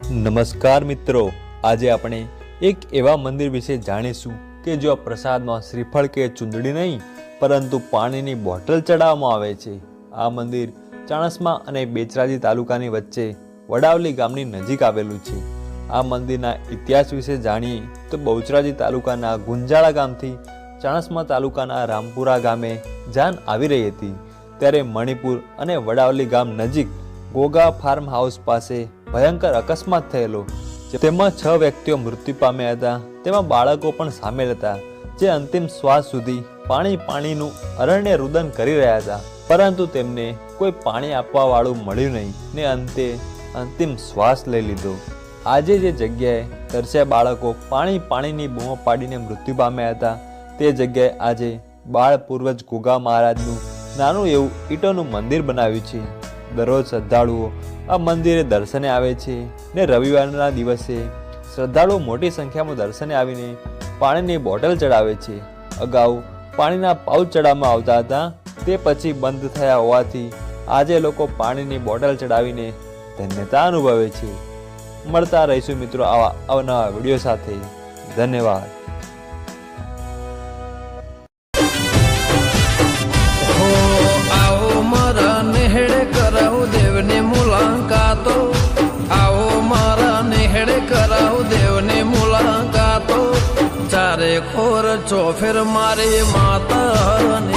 નમસ્કાર મિત્રો, આજે આપણે એક એવા મંદિર વિશે જાણીશું કે જો પ્રસાદમાં શ્રીફળ કે ચૂંદડી નહીં પરંતુ પાણીની બોટલ ચડાવવામાં આવે છે। આ મંદિર ચાણસ્મા અને બેચરાજી તાલુકાની વચ્ચે વડાવલી ગામની નજીક આવેલું છે। આ મંદિરના ઇતિહાસ વિશે જાણીએ તો બહુચરાજી તાલુકાના ગુંજાળા ગામથી ચાણસ્મા તાલુકાના રામપુરા ગામે જાન આવી રહી હતી ત્યારે મણિપુર અને વડાવલી ગામ નજીક ગોગા ફાર્મ હાઉસ પાસે ભયંકર અકસ્માત થયેલો, તેમાં 6 વ્યક્તિઓ મૃત્યુ પામ્યા હતા। તેમાં બાળકો પણ સામેલ હતા, જે અંતિમ શ્વાસ સુધી પાણીનું અરણ્ય રુદન કરી રહ્યા હતા, પરંતુ તેમને કોઈ પાણી આપવા વાળું મળ્યું નહીં ને અંતે અંતિમ શ્વાસ લઈ લીધો। આજે જે જગ્યાએ તરસ્યા બાળકો પાણીની બૂમો પાડીને મૃત્યુ પામ્યા હતા, તે જગ્યાએ આજે બાળ પૂર્વજ ગોગા મહારાજનું નાનું એવું ઈંટોનું મંદિર બનાવ્યું છે। દરરોજ શ્રદ્ધાળુઓ આ મંદિરે દર્શને આવે છે ને રવિવારના દિવસે શ્રદ્ધાળુઓ મોટી સંખ્યામાં દર્શને આવીને પાણીની બોટલ ચડાવે છે। અગાઉ પાણીના પાઉચ ચડાવવામાં આવતા હતા, તે પછી બંધ થયા હોવાથી આજે લોકો પાણીની બોટલ ચડાવીને ધન્યતા અનુભવે છે। મળતા રહીશું મિત્રો આવા અવનવા વિડીયો સાથે। ધન્યવાદ। ચારે ખોર ચોફેર મારી માતા